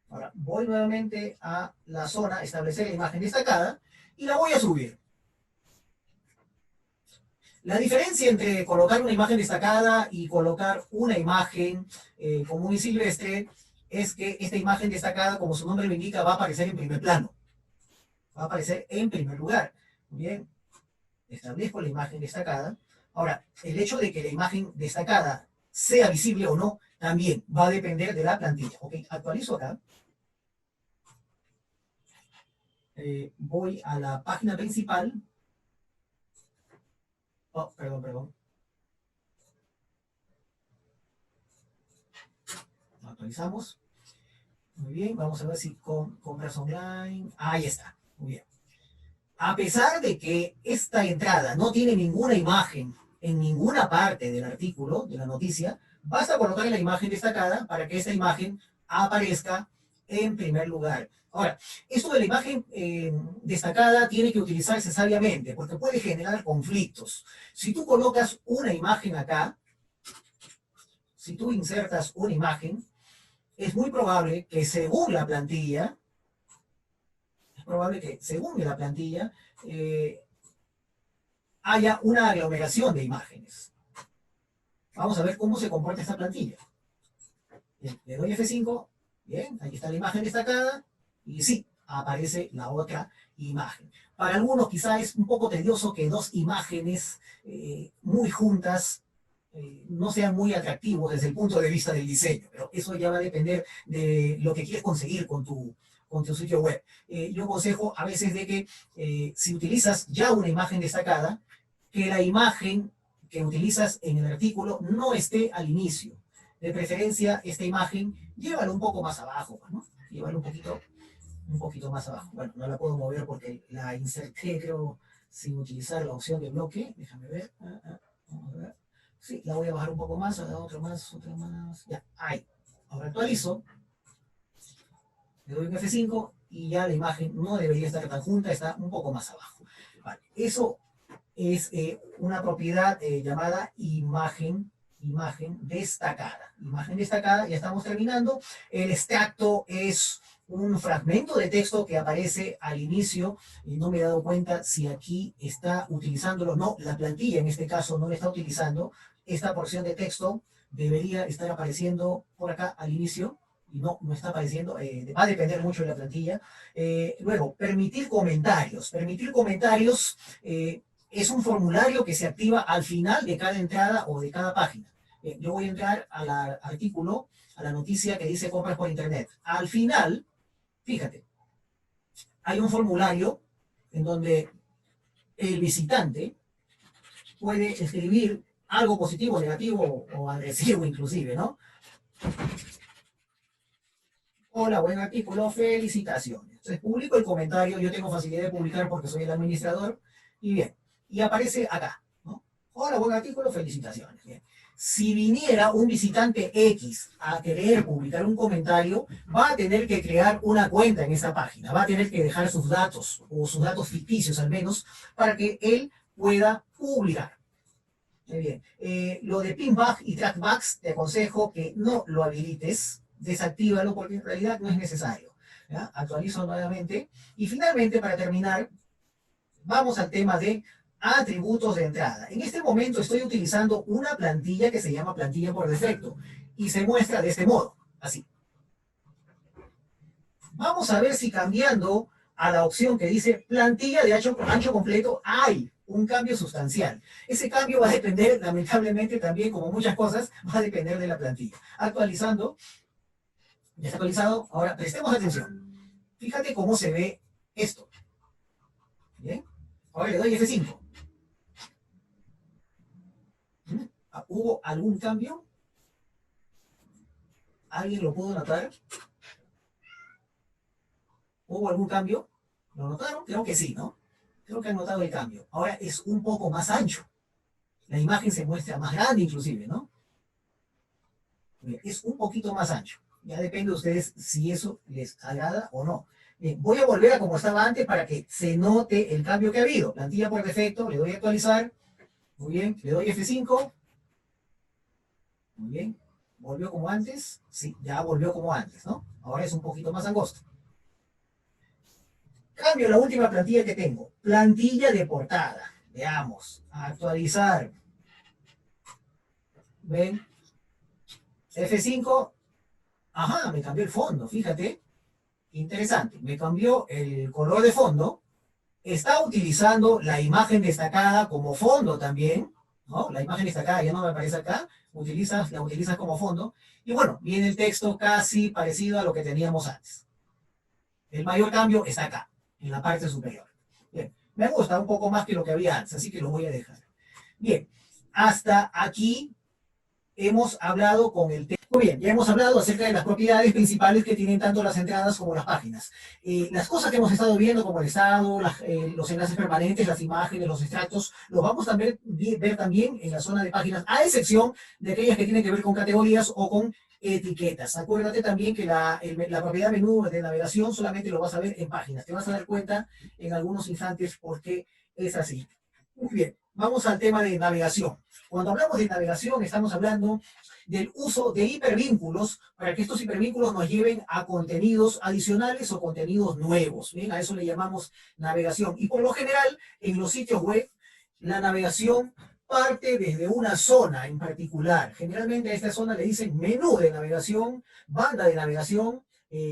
Ahora voy nuevamente a la zona, establecer la imagen destacada y la voy a subir. La diferencia entre colocar una imagen destacada y colocar una imagen común y silvestre es que esta imagen destacada, como su nombre lo indica, va a aparecer en primer plano. Va a aparecer en primer lugar. Bien, establezco la imagen destacada. Ahora, el hecho de que la imagen destacada sea visible o no, también va a depender de la plantilla. Ok, actualizo acá. Voy a la página principal. Oh, perdón. Actualizamos. Muy bien, vamos a ver si compras online. Ahí está. Muy bien. A pesar de que esta entrada no tiene ninguna imagen en ninguna parte del artículo, de la noticia, basta colocar la imagen destacada para que esta imagen aparezca en primer lugar. Ahora, esto de la imagen destacada tiene que utilizarse sabiamente porque puede generar conflictos. Si tú colocas una imagen acá, si tú insertas una imagen, es muy probable que según la plantilla, haya una aglomeración de imágenes. Vamos a ver cómo se comporta esta plantilla. Bien, le doy F5, bien, aquí está la imagen destacada, y sí, aparece la otra imagen. Para algunos quizá es un poco tedioso que dos imágenes muy juntas no sean muy atractivos desde el punto de vista del diseño, pero eso ya va a depender de lo que quieres conseguir con tu sitio web. Yo aconsejo a veces de que si utilizas ya una imagen destacada, que la imagen que utilizas en el artículo no esté al inicio. De preferencia, esta imagen, llévalo un poco más abajo, ¿no? Llévalo un poquito más abajo. Bueno, no la puedo mover porque la inserté, creo, sin utilizar la opción de bloque. Déjame ver. Vamos a ver. Sí, la voy a bajar un poco más, otra más. Ya, ahí. Ahora actualizo. Le doy un F5 y ya la imagen no debería estar tan junta, está un poco más abajo. Vale, eso es una propiedad llamada imagen destacada. Imagen destacada, ya estamos terminando. El extracto es un fragmento de texto que aparece al inicio y no me he dado cuenta si aquí está utilizándolo. No, la plantilla en este caso no lo está utilizando. Esta porción de texto debería estar apareciendo por acá al inicio y no está apareciendo, va a depender mucho de la plantilla. Luego, permitir comentarios. Permitir comentarios es un formulario que se activa al final de cada entrada o de cada página. Yo voy a entrar al artículo, a la noticia que dice compras por internet. Al final, fíjate, hay un formulario en donde el visitante puede escribir algo positivo, negativo o agresivo inclusive, ¿no? Hola, buen artículo, felicitaciones. Entonces publico el comentario, yo tengo facilidad de publicar porque soy el administrador, y bien, y aparece acá, ¿no? Hola, buen artículo, felicitaciones. Bien. Si viniera un visitante X a querer publicar un comentario, va a tener que crear una cuenta en esa página, va a tener que dejar sus datos, o sus datos ficticios al menos, para que él pueda publicar. Muy bien. Lo de pinback y trackbacks, te aconsejo que no lo habilites, desactívalo porque en realidad no es necesario. ¿Ya? Actualizo nuevamente. Y finalmente, para terminar, vamos al tema de atributos de entrada. En este momento estoy utilizando una plantilla que se llama plantilla por defecto y se muestra de este modo, así. Vamos a ver si cambiando a la opción que dice plantilla de ancho completo hay un cambio sustancial. Ese cambio va a depender, lamentablemente también, como muchas cosas, va a depender de la plantilla. Actualizando. Ya está actualizado. Ahora prestemos atención. Fíjate cómo se ve esto. Bien. Ahora le doy F5. ¿Hubo algún cambio? ¿Alguien lo pudo notar? ¿Hubo algún cambio? ¿Lo notaron? Creo que sí, ¿no? Creo que han notado el cambio. Ahora es un poco más ancho. La imagen se muestra más grande inclusive, ¿no? Es un poquito más ancho. Ya depende de ustedes si eso les agrada o no. Bien, voy a volver a como estaba antes para que se note el cambio que ha habido. Plantilla por defecto, le doy a actualizar. Muy bien, le doy F5. Muy bien. ¿Volvió como antes? Sí, ya volvió como antes, ¿no? Ahora es un poquito más angosto. Cambio la última plantilla que tengo. Plantilla de portada. Veamos. Actualizar. ¿Ven? F5. Ajá, me cambió el fondo, fíjate. Interesante. Me cambió el color de fondo. Está utilizando la imagen destacada como fondo también, ¿no? La imagen destacada ya no me aparece acá, la utilizas como fondo. Y bueno, viene el texto casi parecido a lo que teníamos antes. El mayor cambio está acá, en la parte superior. Bien, me gusta un poco más que lo que había antes, así que lo voy a dejar. Bien, hasta aquí hemos hablado con el tema. Muy bien, ya hemos hablado acerca de las propiedades principales que tienen tanto las entradas como las páginas. Las cosas que hemos estado viendo, como el estado, los enlaces permanentes, las imágenes, los extractos, los vamos a ver también en la zona de páginas, a excepción de aquellas que tienen que ver con categorías o con etiquetas. Acuérdate también que la propiedad menú de navegación solamente lo vas a ver en páginas. Te vas a dar cuenta en algunos instantes por qué es así. Muy bien, vamos al tema de navegación. Cuando hablamos de navegación, estamos hablando del uso de hipervínculos para que estos hipervínculos nos lleven a contenidos adicionales o contenidos nuevos. ¿Bien? A eso le llamamos navegación. Y por lo general, en los sitios web, la navegación parte desde una zona en particular. Generalmente a esta zona le dicen menú de navegación, banda de navegación,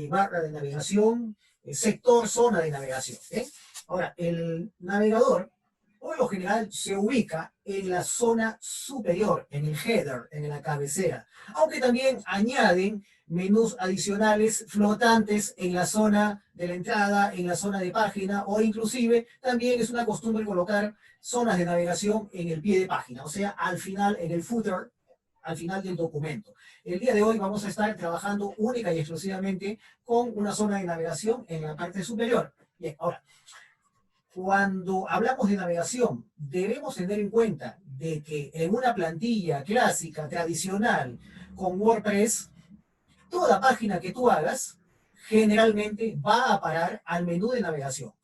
barra de navegación, sector, zona de navegación. ¿Eh? Ahora, el navegador por lo general se ubica en la zona superior, en el header, en la cabecera, aunque también añaden menús adicionales flotantes en la zona de la entrada, en la zona de página, o inclusive también es una costumbre colocar zonas de navegación en el pie de página, o sea, al final, en el footer, al final del documento. El día de hoy vamos a estar trabajando única y exclusivamente con una zona de navegación en la parte superior. Bien, ahora, cuando hablamos de navegación, debemos tener en cuenta de que en una plantilla clásica, tradicional, con WordPress, toda página que tú hagas generalmente va a parar al menú de navegación.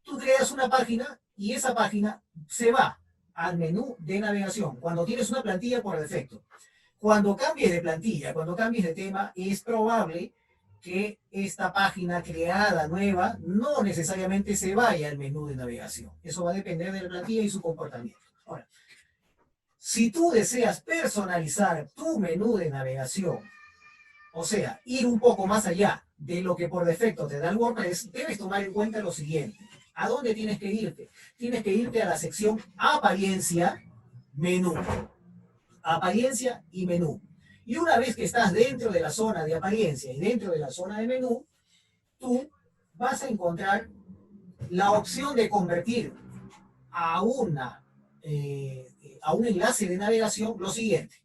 Tú creas una página y esa página se va al menú de navegación cuando tienes una plantilla por defecto. Cuando cambies de plantilla, cuando cambies de tema, es probable que esta página creada nueva no necesariamente se vaya al menú de navegación. Eso va a depender de la plantilla y su comportamiento. Ahora, si tú deseas personalizar tu menú de navegación, o sea, ir un poco más allá de lo que por defecto te da el WordPress, debes tomar en cuenta lo siguiente. ¿A dónde tienes que irte? Tienes que irte a la sección apariencia, menú. Apariencia y menú. Y una vez que estás dentro de la zona de apariencia y dentro de la zona de menú, tú vas a encontrar la opción de convertir a, a un enlace de navegación lo siguiente.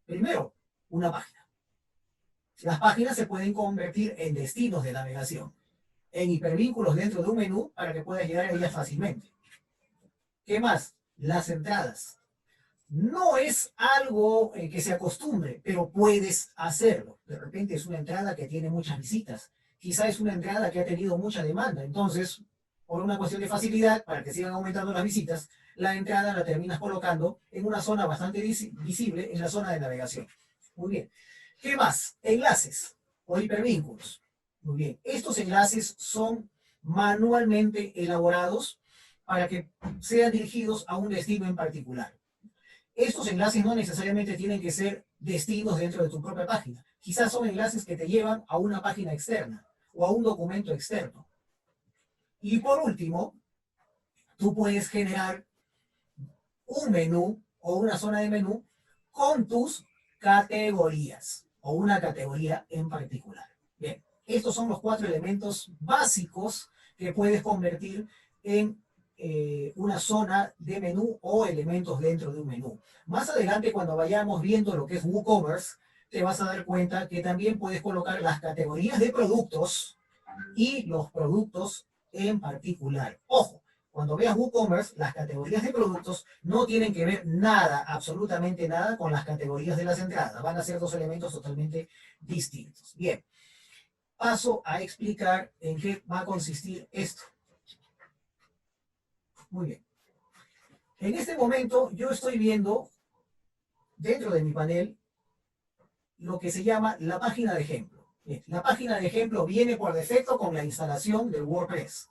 Primero, una página. Las páginas se pueden convertir en destinos de navegación, en hipervínculos dentro de un menú para que puedas llegar a ellas fácilmente. ¿Qué más? Las entradas. No es algo que se acostumbre, pero puedes hacerlo. De repente es una entrada que tiene muchas visitas. Quizá es una entrada que ha tenido mucha demanda. Entonces, por una cuestión de facilidad, para que sigan aumentando las visitas, la entrada la terminas colocando en una zona bastante visible, en la zona de navegación. Muy bien. ¿Qué más? Enlaces o hipervínculos. Muy bien. Estos enlaces son manualmente elaborados para que sean dirigidos a un destino en particular. Estos enlaces no necesariamente tienen que ser destinos dentro de tu propia página. Quizás son enlaces que te llevan a una página externa o a un documento externo. Y por último, tú puedes generar un menú o una zona de menú con tus categorías o una categoría en particular. Bien, estos son los 4 elementos básicos que puedes convertir en una zona de menú o elementos dentro de un menú. Más adelante, cuando vayamos viendo lo que es WooCommerce, te vas a dar cuenta que también puedes colocar las categorías de productos y los productos en particular. Ojo, cuando veas WooCommerce, las categorías de productos no tienen que ver nada, absolutamente nada, con las categorías de las entradas. Van a ser 2 elementos totalmente distintos. Bien, paso a explicar en qué va a consistir esto. Muy bien. En este momento yo estoy viendo dentro de mi panel lo que se llama la página de ejemplo. Bien, la página de ejemplo viene por defecto con la instalación del WordPress.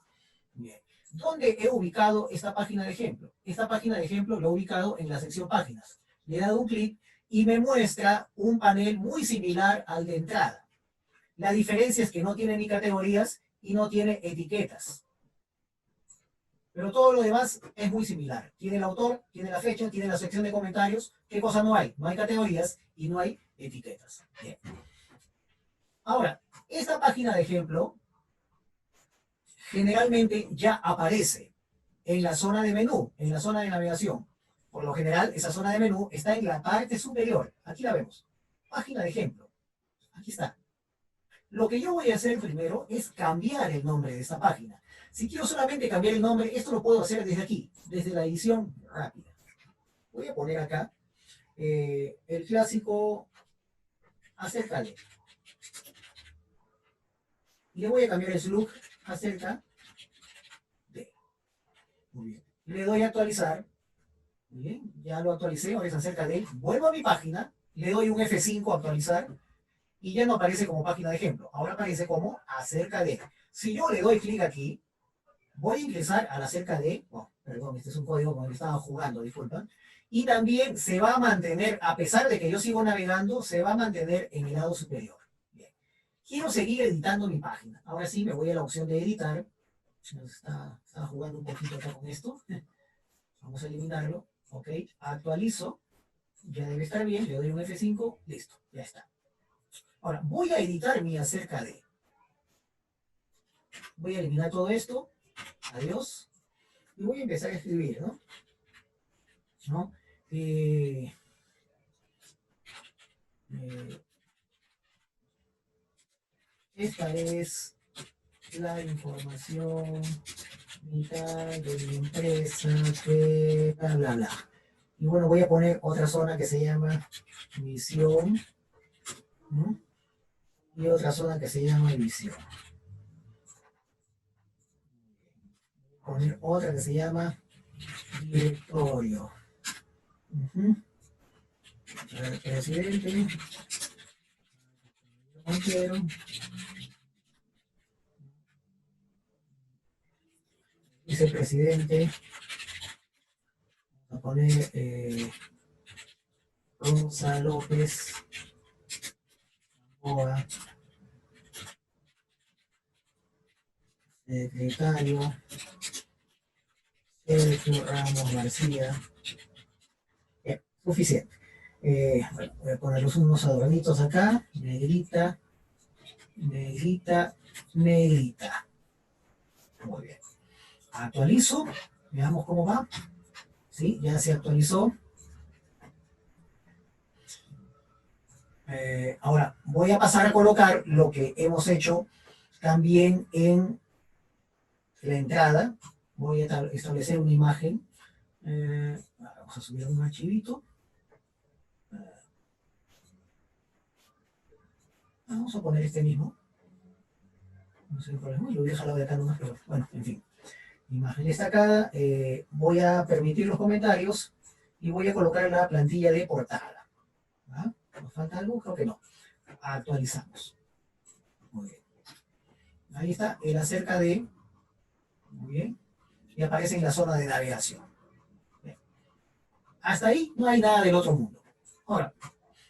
Bien. ¿Dónde he ubicado esta página de ejemplo? Esta página de ejemplo lo he ubicado en la sección páginas. Le he dado un clic y me muestra un panel muy similar al de entrada. La diferencia es que no tiene ni categorías y no tiene etiquetas. Pero todo lo demás es muy similar. Tiene el autor, tiene la fecha, tiene la sección de comentarios. ¿Qué cosa no hay? No hay categorías y no hay etiquetas. Bien. Ahora, esta página de ejemplo generalmente ya aparece en la zona de menú, en la zona de navegación. Por lo general, esa zona de menú está en la parte superior. Aquí la vemos. Página de ejemplo. Aquí está. Lo que yo voy a hacer primero es cambiar el nombre de esta página. Si quiero solamente cambiar el nombre, esto lo puedo hacer desde aquí, desde la edición rápida. Voy a poner acá el clásico acerca de. Y le voy a cambiar el slug acerca de. Muy bien. Le doy a actualizar. Muy bien, ya lo actualicé, ahora es acerca de. Vuelvo a mi página, le doy un F5 a actualizar y ya no aparece como página de ejemplo. Ahora aparece como acerca de. Si yo le doy clic aquí, voy a ingresar al acerca de. Oh, perdón, este es un código con el que estaba jugando, disculpa. Y también se va a mantener, a pesar de que yo sigo navegando, se va a mantener en el lado superior. Bien. Quiero seguir editando mi página. Ahora sí, me voy a la opción de editar. Estaba jugando un poquito acá con esto. Vamos a eliminarlo. Ok, actualizo. Ya debe estar bien. Le doy un F5. Listo, ya está. Ahora, voy a editar mi acerca de. Voy a eliminar todo esto. Adiós. Y voy a empezar a escribir, ¿no? ¿No? Esta es la información vital de mi empresa que bla bla bla. Y bueno, voy a poner otra zona que se llama misión, ¿no? Y otra zona que se llama visión. Poner otra que se llama directorio. El presidente. Quiero. Vicepresidente. Vamos a poner Rosa López. Boa. Secretario. Sergio Ramos García. Bien, suficiente. Bueno, voy a poner unos adornitos acá. Negrita, negrita, negrita. Muy bien. Actualizo. Veamos cómo va. Sí, ya se actualizó. Ahora, voy a pasar a colocar lo que hemos hecho también en la entrada. Voy a establecer una imagen. Vamos a subir un archivito. Vamos a poner este mismo. No sé cuál es, lo voy a dejar de acá nomás, pero bueno, en fin. Imagen destacada. Voy a permitir los comentarios y voy a colocar la plantilla de portada. ¿Ah? ¿Nos falta algo? Creo que no. Actualizamos. Muy bien. Ahí está el acerca de. Muy bien. Y aparece en la zona de navegación. Bien. Hasta ahí no hay nada del otro mundo. Ahora,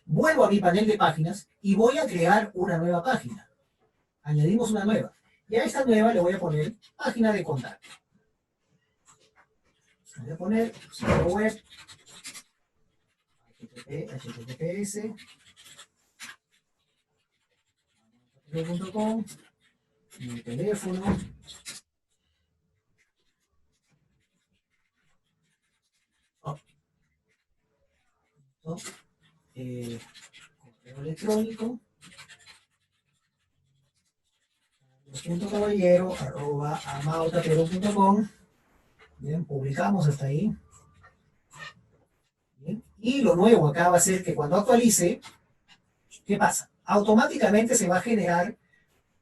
vuelvo a mi panel de páginas y voy a crear una nueva página. Añadimos una nueva. Y a esta nueva le voy a poner página de contacto. Voy a poner sitio web, https, .com, mi teléfono, correo electrónico, caballero@amautatero.com. Bien, publicamos hasta ahí. Bien. Y lo nuevo acá va a ser que cuando actualice, ¿qué pasa? Automáticamente se va a generar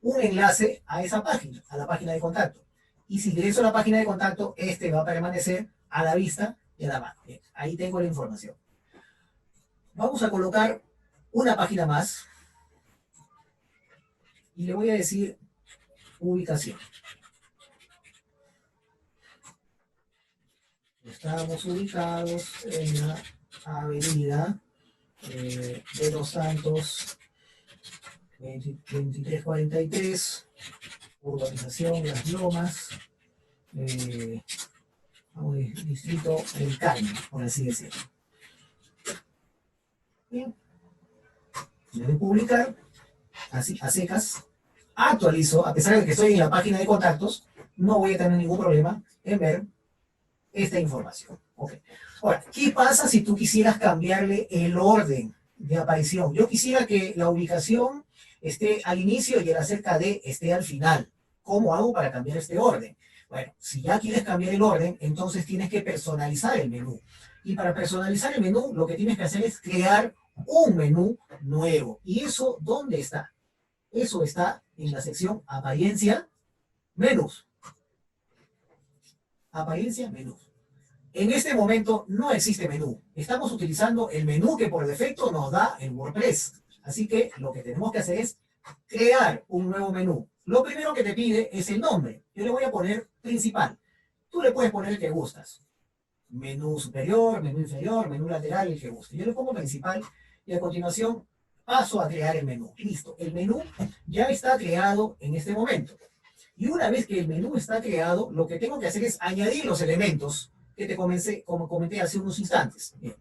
un enlace a esa página, a la página de contacto. Y si ingreso a la página de contacto, este va a permanecer a la vista y a la mano. Bien, ahí tengo la información. Vamos a colocar una página más y le voy a decir ubicación. Estamos ubicados en la avenida de Los Santos 2343, urbanización Las Lomas, distrito del Carmen, por así decirlo. Bien, le doy publicar, así a secas, actualizo, a pesar de que estoy en la página de contactos, no voy a tener ningún problema en ver esta información. Okay. Ahora, ¿qué pasa si tú quisieras cambiarle el orden de aparición? Yo quisiera que la ubicación esté al inicio y el acerca de esté al final. ¿Cómo hago para cambiar este orden? Bueno, si ya quieres cambiar el orden, entonces tienes que personalizar el menú. Y para personalizar el menú, lo que tienes que hacer es crear un menú nuevo. ¿Y eso dónde está? Eso está en la sección Apariencia, Menús. Apariencia, Menús. En este momento no existe menú. Estamos utilizando el menú que por defecto nos da el WordPress. Así que lo que tenemos que hacer es crear un nuevo menú. Lo primero que te pide es el nombre. Yo le voy a poner principal. Tú le puedes poner el que gustas. Menú superior, menú inferior, menú lateral, el que guste. Yo le pongo principal y a continuación paso a crear el menú. Listo. El menú ya está creado en este momento. Y una vez que el menú está creado, lo que tengo que hacer es añadir los elementos que te como comenté hace unos instantes. Bien.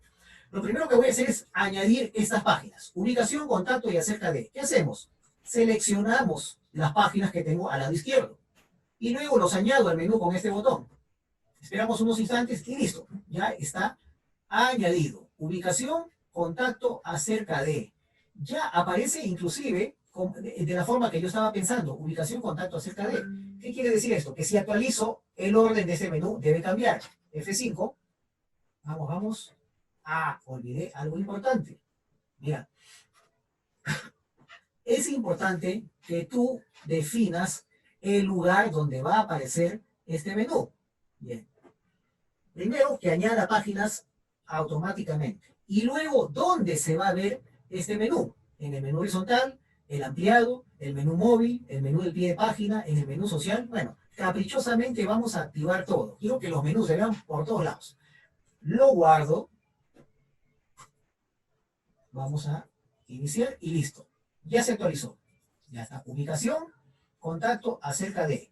Lo primero que voy a hacer es añadir estas páginas. Ubicación, contacto y acerca de. ¿Qué hacemos? Seleccionamos las páginas que tengo al lado izquierdo. Y luego los añado al menú con este botón. Esperamos unos instantes y listo. Ya está añadido. Ubicación, contacto, acerca de. Ya aparece inclusive de la forma que yo estaba pensando. Ubicación, contacto, acerca de. ¿Qué quiere decir esto? Que si actualizo, el orden de este menú debe cambiar. F5. Vamos. Ah, olvidé algo importante. Mira. Es importante que tú definas el lugar donde va a aparecer este menú. Bien. Primero, que añada páginas automáticamente. Y luego, ¿dónde se va a ver este menú? En el menú horizontal, el ampliado, el menú móvil, el menú del pie de página, en el menú social. Bueno, caprichosamente vamos a activar todo. Quiero que los menús se vean por todos lados. Lo guardo. Vamos a iniciar y listo. Ya se actualizó. Ya está. Ubicación, contacto, acerca de.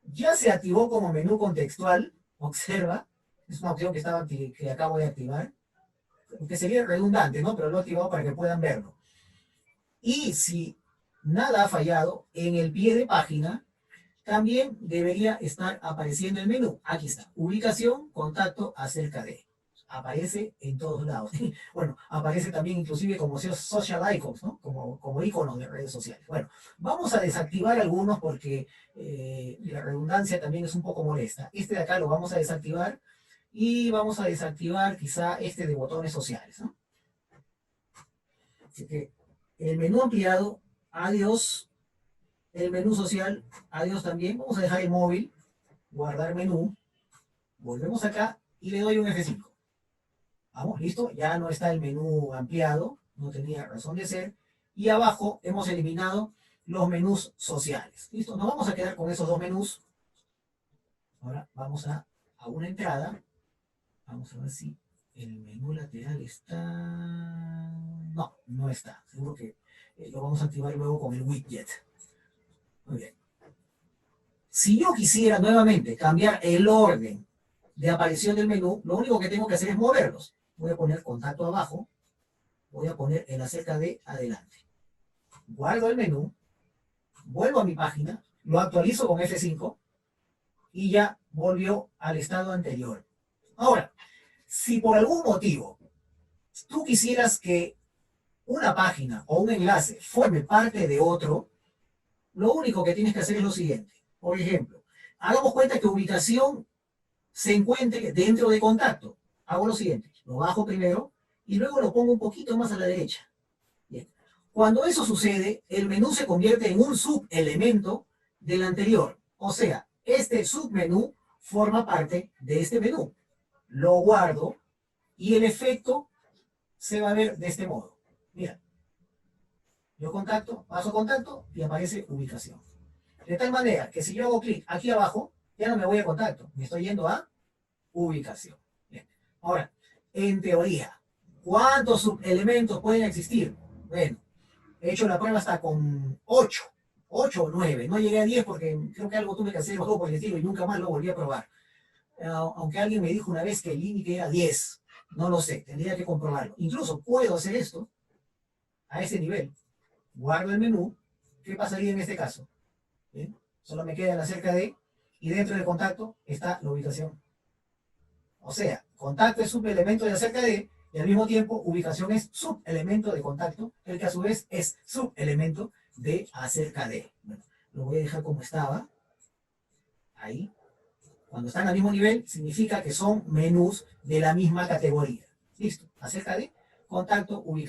Ya se activó como menú contextual. Observa. Es una opción que acabo de activar. Que sería redundante, ¿no? Pero lo he activado para que puedan verlo. Y si nada ha fallado, en el pie de página también debería estar apareciendo el menú. Aquí está. Ubicación, contacto, acerca de. Aparece en todos lados. Bueno, aparece también inclusive como social icons, ¿no? Como iconos de redes sociales. Bueno, vamos a desactivar algunos porque la redundancia también es un poco molesta. Este de acá lo vamos a desactivar y vamos a desactivar quizá este de botones sociales, ¿no? Así que el menú ampliado, adiós. El menú social, adiós también. Vamos a dejar el móvil, guardar menú. Volvemos acá y le doy un F5. Vamos, listo. Ya no está el menú ampliado. No tenía razón de ser. Y abajo hemos eliminado los menús sociales. Listo. Nos vamos a quedar con esos dos menús. Ahora vamos a una entrada. Vamos a ver si el menú lateral está. No, no está. Seguro que lo vamos a activar luego con el widget. Muy bien. Si yo quisiera nuevamente cambiar el orden de aparición del menú, lo único que tengo que hacer es moverlos. Voy a poner contacto abajo, voy a poner el acerca de adelante. Guardo el menú, vuelvo a mi página, lo actualizo con F5 y ya volvió al estado anterior. Ahora, si por algún motivo tú quisieras que una página o un enlace forme parte de otro, lo único que tienes que hacer es lo siguiente. Por ejemplo, hagamos cuenta que ubicación se encuentre dentro de contacto. Hago lo siguiente, lo bajo primero y luego lo pongo un poquito más a la derecha. Bien. Cuando eso sucede, el menú se convierte en un subelemento del anterior. O sea, este submenú forma parte de este menú. Lo guardo y el efecto se va a ver de este modo. Mira, yo contacto, paso contacto y aparece ubicación. De tal manera que si yo hago clic aquí abajo, ya no me voy a contacto, me estoy yendo a ubicación. Bien. Ahora, en teoría, ¿cuántos subelementos pueden existir? Bueno, he hecho la prueba hasta con 8, 8 o 9. No llegué a 10 porque creo que algo tuve que hacer o algo por el estilo y nunca más lo volví a probar. Aunque alguien me dijo una vez que el límite era 10. No lo sé, tendría que comprobarlo. Incluso puedo hacer esto a ese nivel. Guardo el menú. ¿Qué pasaría en este caso? ¿Bien? Solo me queda la cerca de, y dentro del contacto está la ubicación. O sea, contacto es subelemento de acerca de, y al mismo tiempo ubicación es subelemento de contacto, el que a su vez es subelemento de acerca de. Bueno, lo voy a dejar como estaba. Ahí. Cuando están al mismo nivel, significa que son menús de la misma categoría. Listo. Acerca de contacto, ubicación.